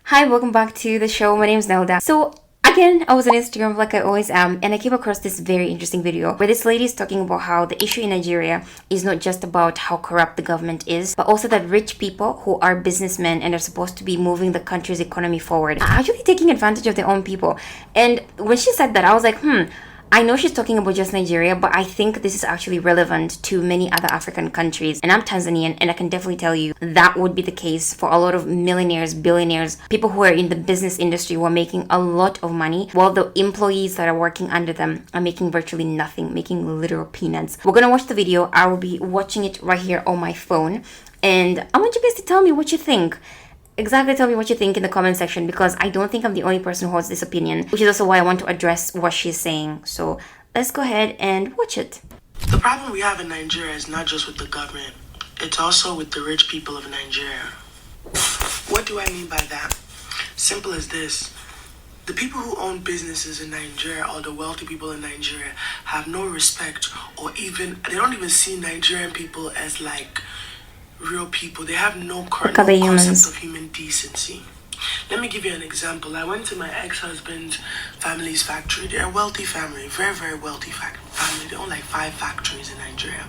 Hi, welcome back to the show. My name is Nelda. So again, I was on Instagram like I always am, and I came across this very interesting video where this lady is talking about how the issue in Nigeria is not just about how corrupt the government is, but also that rich people who are businessmen and are supposed to be moving the country's economy forward are actually taking advantage of their own people. And when she said that, I was like, I know she's talking about just Nigeria, but I think this is actually relevant to many other African countries. And I'm Tanzanian, and I can definitely tell you that would be the case for a lot of millionaires, billionaires, people who are in the business industry who are making a lot of money, while the employees that are working under them are making virtually nothing, making literal peanuts. We're gonna watch the video. I will be watching it right here on my phone, and I want you guys to tell me what you think. Exactly, tell me what you think in the comment section, because I don't think I'm the only person who holds this opinion, which is also why I want to address what she's saying. So let's go ahead and watch it. The problem we have in Nigeria is not just with the government, it's also with the rich people of Nigeria. What do I mean by that? Simple as this. The people who own businesses in Nigeria, or the wealthy people in Nigeria, have no respect, or they don't even see Nigerian people as like real people. They have no concept of human decency. Let me give you an example. I went to my ex-husband's family's factory. They're a wealthy family, very, very wealthy family. They own like 5 factories in Nigeria.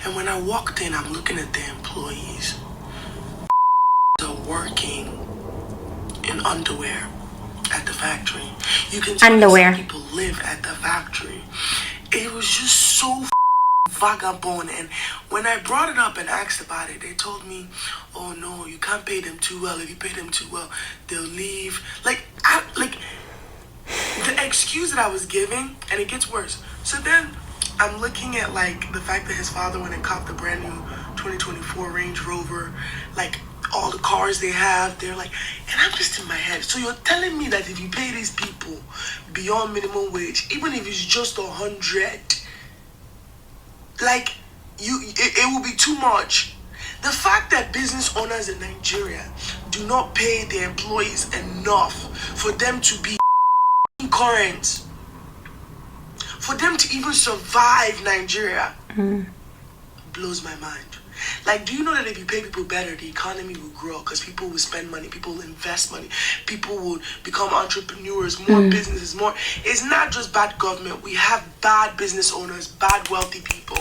And when I walked in, I'm looking at their employees. They're working in underwear at the factory. You can tell some people live at the factory. It was just so vagabond. And when I brought it up and asked about it, they told me, oh no, you can't pay them too well. If you pay them too well, they'll leave. Like the excuse that I was giving, and it gets worse. So then I'm looking at like the fact that his father went and copped the brand new 2024 Range Rover, like all the cars they have, they're like, and I'm just in my head. So you're telling me that if you pay these people beyond minimum wage, even if it's just 100, like it will be too much. The fact that business owners in Nigeria do not pay their employees enough for them to be current, for them to even survive Nigeria, blows my mind. Like, do you know that if you pay people better, the economy will grow, because people will spend money, people will invest money, people will become entrepreneurs, more businesses, more. It's not just bad government. We have bad business owners, bad wealthy people.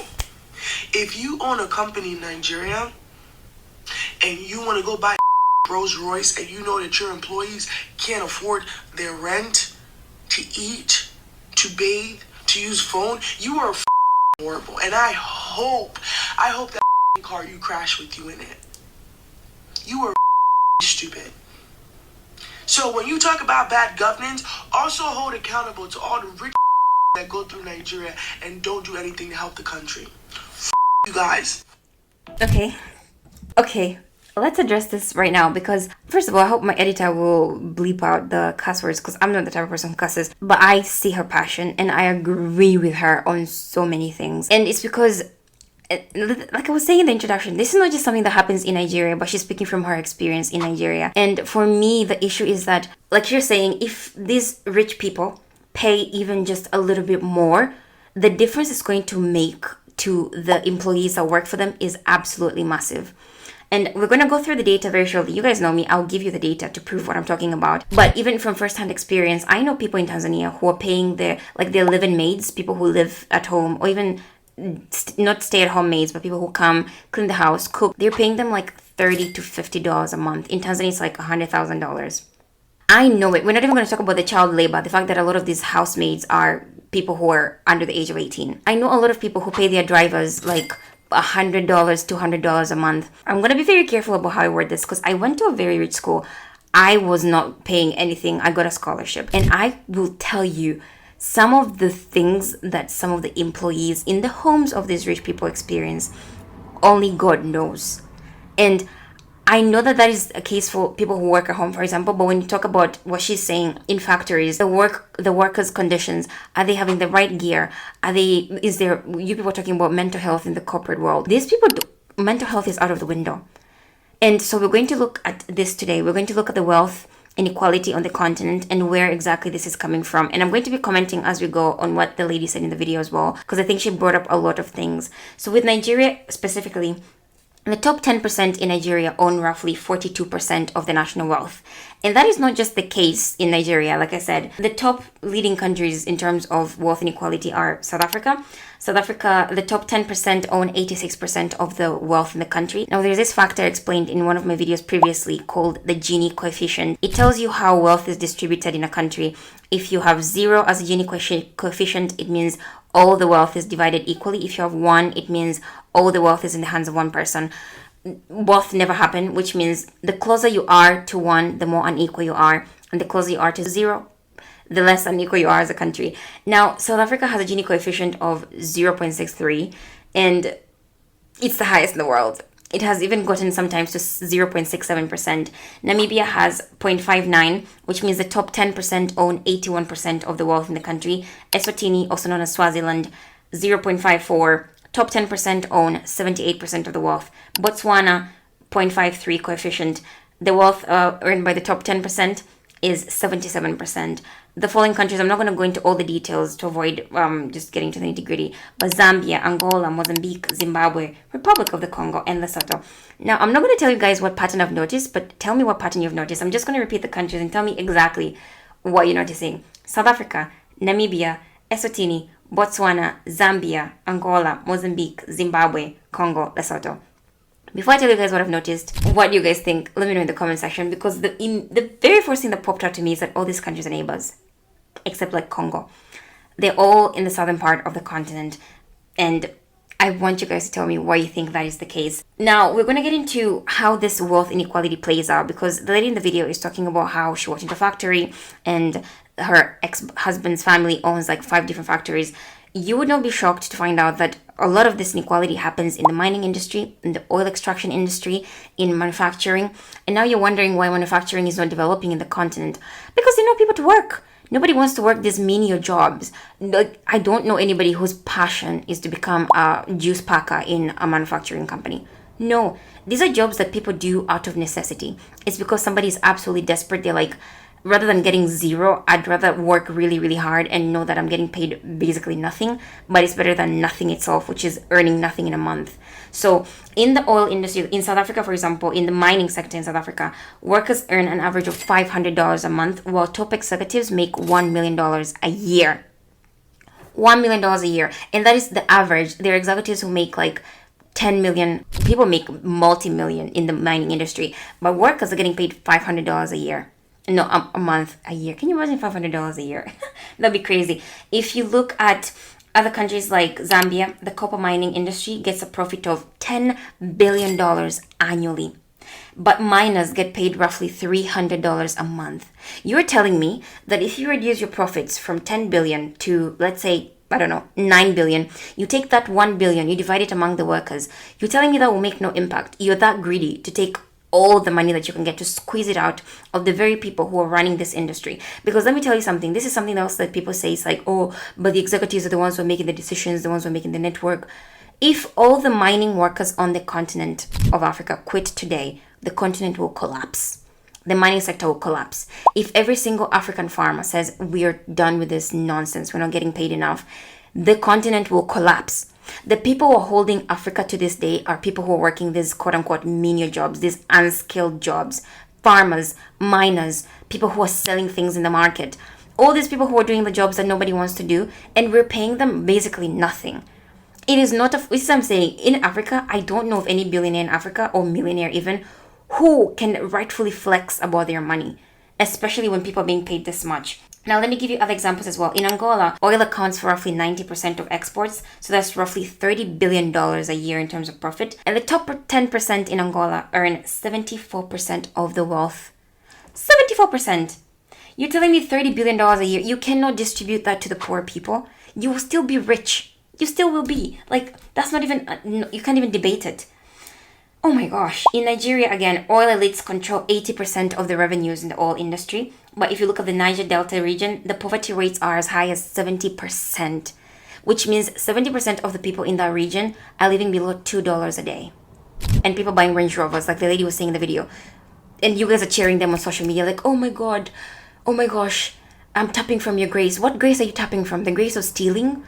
If you own a company in Nigeria and you want to go buy Rolls Royce, and you know that your employees can't afford their rent, to eat, to bathe, to use phone, you are horrible. And I hope that car you crash with you in it. You are stupid. So when you talk about bad governance, also hold accountable to all the rich that go through Nigeria and don't do anything to help the country. You guys. Okay, let's address this right now, because first of all, I hope my editor will bleep out the cuss words, because I'm not the type of person who cusses, but I see her passion and I agree with her on so many things. And it's because, like I was saying in the introduction, this is not just something that happens in Nigeria, but she's speaking from her experience in Nigeria. And for me, the issue is that, like you're saying, if these rich people pay even just a little bit more, the difference it's going to make to the employees that work for them is absolutely massive. And we're going to go through the data very shortly. You guys know me. I'll give you the data to prove what I'm talking about. But even from first-hand experience, I know people in Tanzania who are paying their live-in maids, people who live at home, or even not stay-at-home maids, but people who come, clean the house, cook. They're paying them like $30 to $50 a month. In Tanzania, it's like $100,000. I know it. We're not even going to talk about the child labor, the fact that a lot of these housemaids are people who are under the age of 18. I know a lot of people who pay their drivers like $100, $200 a month. I'm going to be very careful about how I word this, because I went to a very rich school. I was not paying anything. I got a scholarship. And I will tell you, some of the things that some of the employees in the homes of these rich people experience, only God knows. And I know that that is a case for people who work at home, for example, but when you talk about what she's saying in factories, the workers' conditions, are they having the right gear? You people are talking about mental health in the corporate world. These people, mental health is out of the window. And so we're going to look at this today. We're going to look at the wealth inequality on the continent and where exactly this is coming from. And I'm going to be commenting as we go on what the lady said in the video as well, because I think she brought up a lot of things. So with Nigeria specifically, The top 10% in Nigeria own roughly 42% of the national wealth. And that is not just the case in Nigeria. Like I said, the top leading countries in terms of wealth inequality are South Africa. South Africa, the top 10% own 86% of the wealth in the country. Now, there's this factor explained in one of my videos previously called the Gini coefficient. It tells you how wealth is distributed in a country. If you have 0 as a Gini coefficient, it means all the wealth is divided equally. If you have 1, it means all the wealth is in the hands of one person. Both never happen, which means the closer you are to 1, the more unequal you are. And the closer you are to 0, the less unequal you are as a country. Now, South Africa has a Gini coefficient of 0.63, and it's the highest in the world. It has even gotten sometimes to 0.67%. Namibia has 0.59, which means the top 10% own 81% of the wealth in the country. Eswatini, also known as Swaziland, 0.54. Top 10% own 78% of the wealth. Botswana, 0.53 coefficient. The wealth earned by the top 10% is 77%. The following countries, I'm not going to go into all the details to avoid just getting to the nitty-gritty, but Zambia, Angola, Mozambique, Zimbabwe, Republic of the Congo, and Lesotho. Now, I'm not going to tell you guys what pattern I've noticed, but tell me what pattern you've noticed. I'm just going to repeat the countries and tell me exactly what you're noticing. South Africa, Namibia, Eswatini, Botswana, Zambia, Angola, Mozambique, Zimbabwe, Congo, Lesotho. Before I tell you guys what I've noticed, what do you guys think? Let me know in the comment section, because the very first thing that popped out to me is that all these countries are neighbors, except like Congo. They're all in the southern part of the continent, and I want you guys to tell me why you think that is the case. Now, we're going to get into how this wealth inequality plays out, because the lady in the video is talking about how she worked in a factory and her ex-husband's family owns like 5 different factories. You would not be shocked to find out that a lot of this inequality happens in the mining industry, in the oil extraction industry, in manufacturing. And now you're wondering why manufacturing is not developing in the continent. Because there are no people to work. Nobody wants to work these menial jobs. I don't know anybody whose passion is to become a juice packer in a manufacturing company. No, these are jobs that people do out of necessity. It's because somebody is absolutely desperate. They're like, rather than getting 0, I'd rather work really, really hard and know that I'm getting paid basically nothing, but it's better than nothing itself, which is earning nothing in a month. So in the oil industry, in South Africa, for example, in the mining sector in South Africa, workers earn an average of $500 a month, while top executives make $1 million a year. $1 million a year. And that is the average. There are executives who make like 10 million. People make multi-million in the mining industry, but workers are getting paid $500 a year. No, a month, a year. Can you imagine $500 a year? That'd be crazy. If you look at other countries like Zambia, the copper mining industry gets a profit of $10 billion annually. But miners get paid roughly $300 a month. You're telling me that if you reduce your profits from 10 billion to, let's say, I don't know, 9 billion, you take that 1 billion, you divide it among the workers. You're telling me that will make no impact. You're that greedy to take all the money that you can get to squeeze it out of the very people who are running this industry. Because let me tell you something, this is something else that people say, it's like, oh, but the executives are the ones who are making the decisions, the ones who are making the network. If all the mining workers on the continent of Africa quit today, the continent will collapse. The mining sector will collapse. If every single African farmer says, we're done with this nonsense, we're not getting paid enough, the continent will collapse. The people who are holding Africa to this day are people who are working these quote-unquote menial jobs, these unskilled jobs, farmers, miners, people who are selling things in the market. All these people who are doing the jobs that nobody wants to do, and we're paying them basically nothing. It is not this is what I'm saying. In Africa, I don't know of any billionaire in Africa, or millionaire even, who can rightfully flex about their money, especially when people are being paid this much. Now, let me give you other examples as well. In Angola, oil accounts for roughly 90% of exports, so that's roughly $30 billion a year in terms of profit. And the top 10% in Angola earn 74% of the wealth. 74%! You're telling me $30 billion a year. You cannot distribute that to the poor people. You will still be rich. You still will be. Like, that's not even, you can't even debate it. Oh my gosh. In Nigeria, again, oil elites control 80% of the revenues in the oil industry. But if you look at the Niger Delta region, the poverty rates are as high as 70%, which means 70% of the people in that region are living below $2 a day. And people buying Range Rovers, like the lady was saying in the video. And you guys are cheering them on social media, like, oh my god, oh my gosh, I'm tapping from your grace. What grace are you tapping from? The grace of stealing?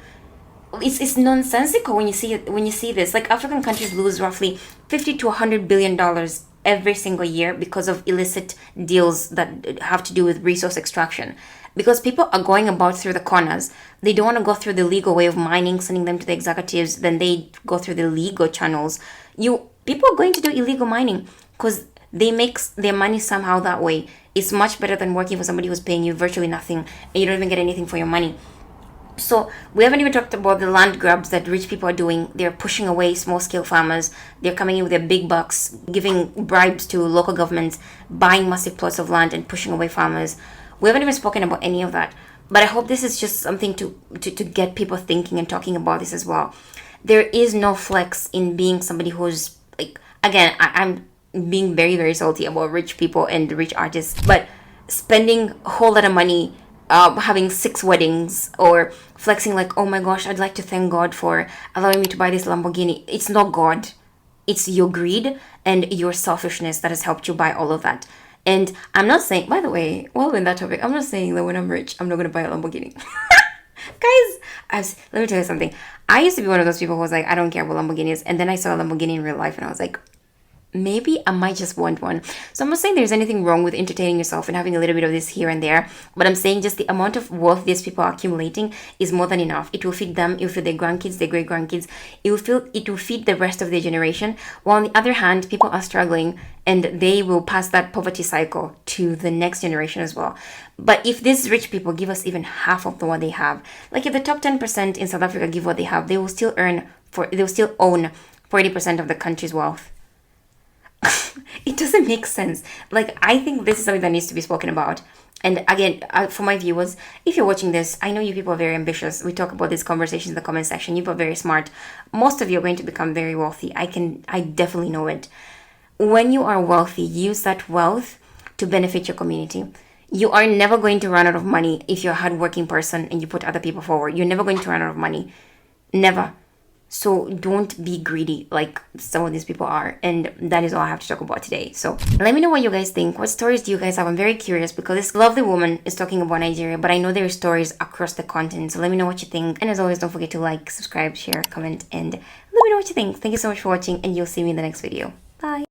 it's nonsensical when you see it, when you see this. Like, African countries lose roughly 50 to 100 billion dollars every single year because of illicit deals that have to do with resource extraction, because people are going about through the corners. They don't want to go through the legal way of mining, sending them to the executives, then they go through the legal channels. People are going to do illegal mining because they make their money somehow that way. It's much better than working for somebody who's paying you virtually nothing and you don't even get anything for your money. So we haven't even talked about the land grabs that rich people are doing. They're pushing away small-scale farmers. They're coming in with their big bucks, giving bribes to local governments, buying massive plots of land and pushing away farmers. We haven't even spoken about any of that. But I hope this is just something to get people thinking and talking about this as well. There is no flex in being somebody who's, like, again, I'm being very, very salty about rich people and rich artists, but spending a whole lot of money, having 6 weddings, or flexing like, oh my gosh, I'd like to thank God for allowing me to buy this Lamborghini. It's not God. It's your greed and your selfishness that has helped you buy all of that. And I'm not saying, by the way, while we're in that topic, I'm not saying that when I'm rich, I'm not going to buy a Lamborghini. Guys, let me tell you something. I used to be one of those people who was like, I don't care about Lamborghinis. And then I saw a Lamborghini in real life and I was like, maybe I might just want one. So I'm not saying there's anything wrong with entertaining yourself and having a little bit of this here and there, but I'm saying just the amount of wealth these people are accumulating is more than enough. It will feed them, it will feed their grandkids, their great grandkids. It will feed the rest of their generation. While on the other hand, people are struggling and they will pass that poverty cycle to the next generation as well. But if these rich people give us even half of what they have, like if the top 10% in South Africa give what they have, they will still own 40% of the country's wealth. It doesn't make sense. Like, I think this is something that needs to be spoken about. And again, for my viewers, if you're watching this, I know you people are very ambitious. We talk about these conversations in the comment section. You people are very smart. Most of you are going to become very wealthy. I definitely know it. When you are wealthy, use that wealth to benefit your community. You are never going to run out of money if you're a hardworking person and you put other people forward. You're never going to run out of money. Never. So don't be greedy like some of these people are. And that is all I have to talk about today. So let me know what you guys think. What stories do you guys have? I'm very curious because this lovely woman is talking about Nigeria, but I know there are stories across the continent. So let me know what you think. And as always, don't forget to like, subscribe, share, comment, and let me know what you think. Thank you so much for watching, and you'll see me in the next video. Bye.